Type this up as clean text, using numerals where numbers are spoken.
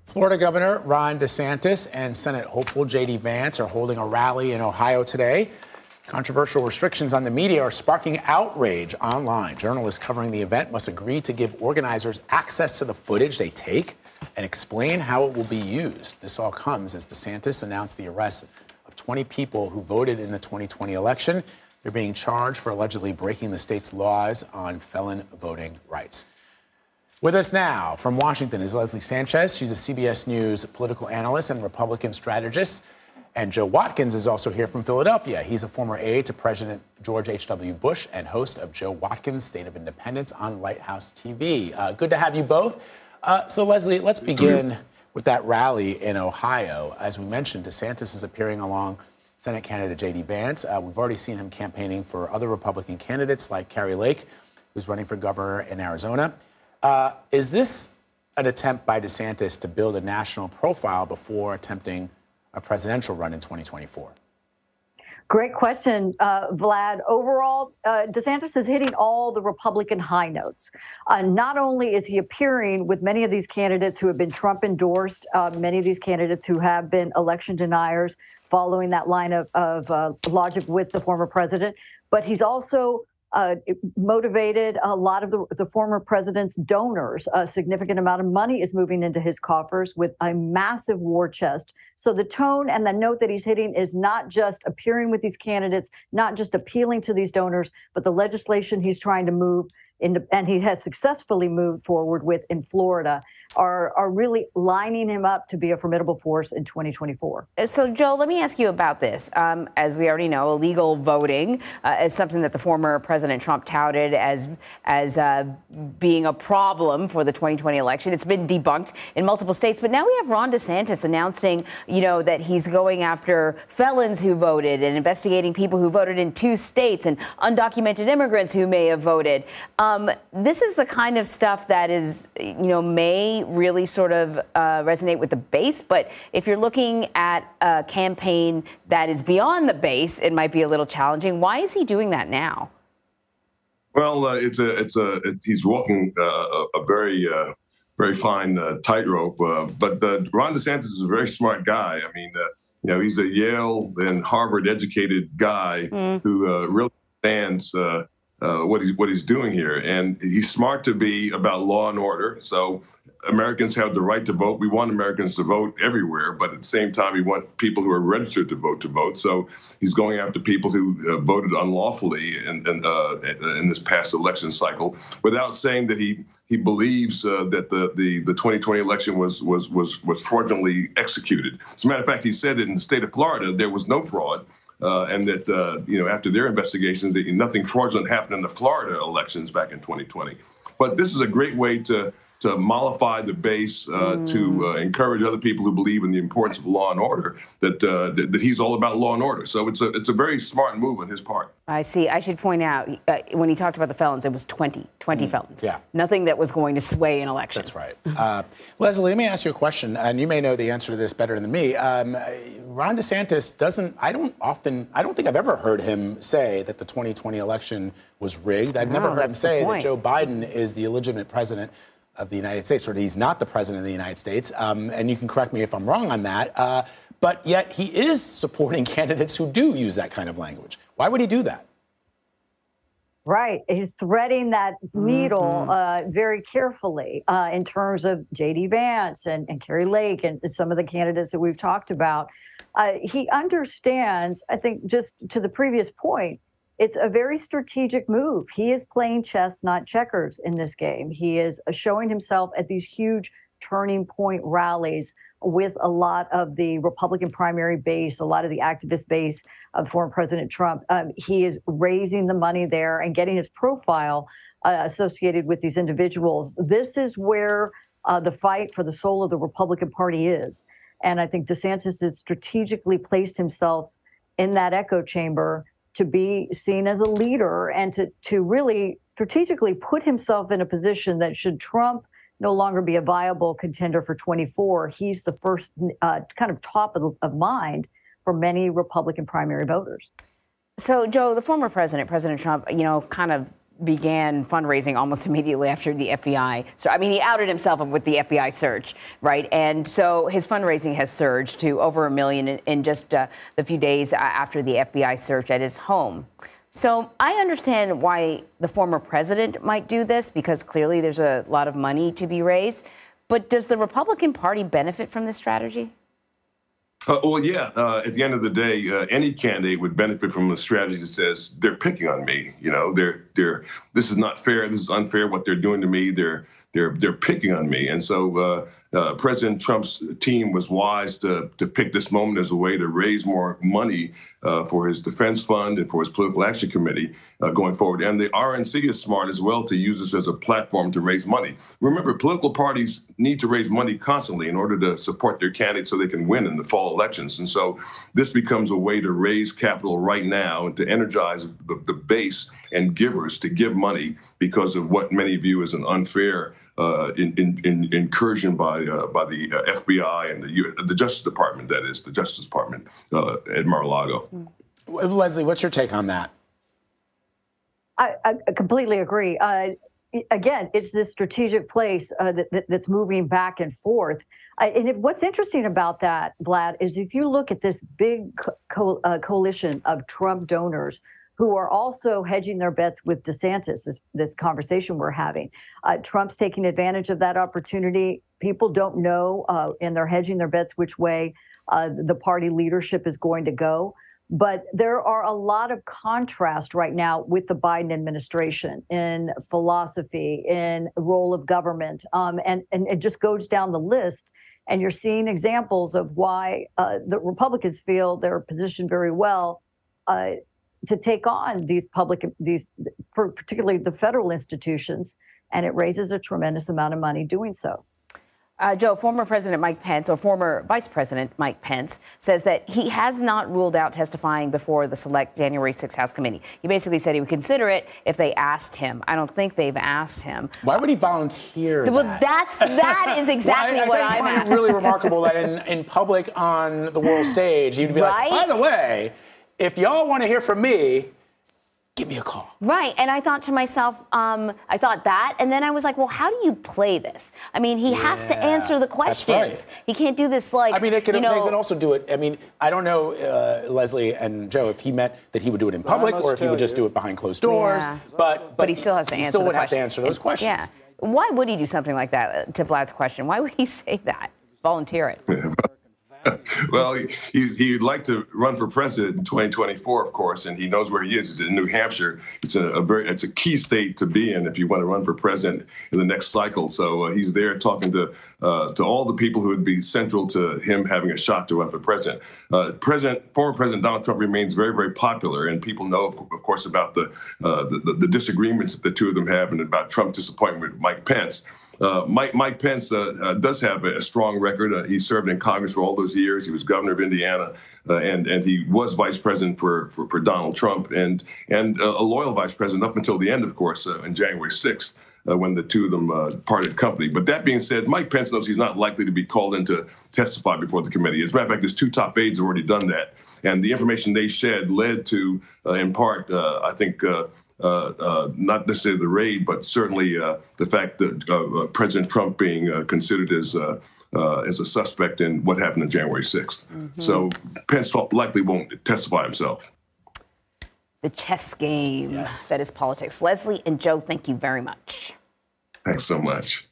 Florida Governor Ron DeSantis and Senate hopeful J.D. Vance are holding a rally in Ohio today. Controversial restrictions on the media are sparking outrage online. Journalists covering the event must agree to give organizers access to the footage they take and explain how it will be used. This all comes as DeSantis announced the arrest of 20 people who voted in the 2020 election. They're being charged for allegedly breaking the state's laws on felon voting rights. With us now from Washington is Leslie Sanchez. She's a CBS News political analyst and Republican strategist. And Joe Watkins is also here from Philadelphia. He's a former aide to President George H.W. Bush and host of Joe Watkins' State of Independence on Lighthouse TV. Good to have you both. So, Leslie, let's begin with that rally in Ohio. As we mentioned, DeSantis is appearing along Senate candidate J.D. Vance. We've already seen him campaigning for other Republican candidates like Kari Lake, who's running for governor in Arizona. Is this an attempt by DeSantis to build a national profile before attempting a presidential run in 2024? Great question, Vlad. Overall, DeSantis is hitting all the Republican high notes. Not only is he appearing with many of these candidates who have been Trump endorsed, many of these candidates who have been election deniers following that line of logic with the former president, but he's also motivated a lot of the former president's donors. A significant amount of money is moving into his coffers with a massive war chest. So the tone and the note that he's hitting is not just appearing with these candidates, not just appealing to these donors, but the legislation he's trying to move in, and he has successfully moved forward with in Florida, are really lining him up to be a formidable force in 2024. So, Joe, let me ask you about this. As we already know, illegal voting is something that the former President Trump touted as being a problem for the 2020 election. It's been debunked in multiple states. But now we have Ron DeSantis announcing, that he's going after felons who voted and investigating people who voted in 2 states and undocumented immigrants who may have voted. This is the kind of stuff that is, may really sort of resonate with the base. But if you're looking at a campaign that is beyond the base, it might be a little challenging. Why is he doing that now? Well, he's walking a very fine tightrope. But Ron DeSantis is a very smart guy. I mean, he's a Yale and Harvard educated guy who really understands what he's doing here, and he's smart to be about law and order. So Americans have the right to vote. We want Americans to vote everywhere, but at the same time, we want people who are registered to vote. So he's going after people who voted unlawfully in this past election cycle, without saying that he believes that the 2020 election was fraudulently executed. As a matter of fact, he said that in the state of Florida there was no fraud. And that, after their investigations, that nothing fraudulent happened in the Florida elections back in 2020. But this is a great way to mollify the base, to encourage other people who believe in the importance of law and order, that he's all about law and order. So it's a very smart move on his part. I see. I should point out, when he talked about the felons, it was 20 felons. Yeah. Nothing that was going to sway an election. That's right. Leslie, let me ask you a question, and you may know the answer to this better than me. Ron DeSantis I don't think I've ever heard him say that the 2020 election was rigged. I've never heard him say that Joe Biden is the illegitimate president of the United States, or that he's not the president of the United States. And you can correct me if I'm wrong on that. But yet he is supporting candidates who do use that kind of language. Why would he do that? Right. He's threading that needle very carefully in terms of J.D. Vance and Kari Lake and some of the candidates that we've talked about. He understands, I think, just to the previous point, it's a very strategic move. He is playing chess, not checkers in this game. He is showing himself at these huge turning point rallies with a lot of the Republican primary base, a lot of the activist base of former President Trump. He is raising the money there and getting his profile associated with these individuals. This is where the fight for the soul of the Republican Party is. And I think DeSantis has strategically placed himself in that echo chamber to be seen as a leader and to really strategically put himself in a position that should Trump no longer be a viable contender for 24, he's the first kind of top of mind for many Republican primary voters. So, Joe, the former president, President Trump, kind of began fundraising almost immediately after the FBI. So, I mean, he outed himself with the FBI search, right? And so his fundraising has surged to over $1 million in just the few days after the FBI search at his home. So I understand why the former president might do this, because clearly there's a lot of money to be raised. But does the Republican Party benefit from this strategy? Well, yeah. At the end of the day, any candidate would benefit from a strategy that says they're picking on me. You know, this is not fair. This is unfair. What they're doing to me. They're picking on me. And so President Trump's team was wise to pick this moment as a way to raise more money for his defense fund and for his political action committee going forward. And the RNC is smart as well to use this as a platform to raise money. Remember, political parties need to raise money constantly in order to support their candidates so they can win in the fall elections. And so this becomes a way to raise capital right now and to energize the base and givers to give money because of what many view as an unfair incursion by the FBI and the Justice Department, that is, the Justice Department at Mar-a-Lago. Leslie, what's your take on that? I completely agree. Again, it's this strategic place that's moving back and forth. And what's interesting about that, Vlad, is if you look at this big coalition of Trump donors who are also hedging their bets with DeSantis, this conversation we're having. Trump's taking advantage of that opportunity. People don't know, and they're hedging their bets which way the party leadership is going to go. But there are a lot of contrast right now with the Biden administration in philosophy, in role of government, and it just goes down the list. And you're seeing examples of why the Republicans feel they're positioned very well to take on these particularly the federal institutions, and it raises a tremendous amount of money doing so. Joe, former President Mike Pence, or former Vice President Mike Pence, says that he has not ruled out testifying before the select January 6th House committee. He basically said he would consider it if they asked him. I don't think they've asked him. Why would he volunteer Well, that? that is exactly what I'm asking. It's really remarkable that in public on the world stage, he'd be like, by the way, if y'all want to hear from me, give me a call. Right. And I thought to myself, I thought that. And then I was like, well, how do you play this? I mean, he has to answer the questions. That's right. He can't do this like, I mean, they can also do it. I mean, I don't know, Leslie and Joe, if he meant that he would do it in public or if he would just do it behind closed doors. Yeah. But he still has to answer He still the would have to question. answer those questions. Yeah. Why would he do something like that, to Vlad's question? Why would he say that? Volunteer it. Well, he'd like to run for president in 2024, of course, and he knows where he is. He's in New Hampshire. It's a key state to be in if you want to run for president in the next cycle. So he's there talking to all the people who would be central to him having a shot to run for president. Former President Donald Trump remains very, very popular, and people know, of course, about the disagreements that the two of them have and about Trump's disappointment with Mike Pence. Mike Pence does have a strong record. He served in Congress for all those years. He was governor of Indiana, and he was vice president for Donald Trump, and a loyal vice president up until the end, of course, on January 6th. When the two of them parted company. But that being said, Mike Pence knows he's not likely to be called in to testify before the committee. As a matter of fact, his two top aides have already done that. And the information they shed led to, in part, I think, not necessarily the raid, but certainly the fact that President Trump being considered as a suspect in what happened on January 6th. Mm-hmm. So Pence likely won't testify himself. The chess game that is politics. Leslie and Joe, thank you very much. Thanks so much.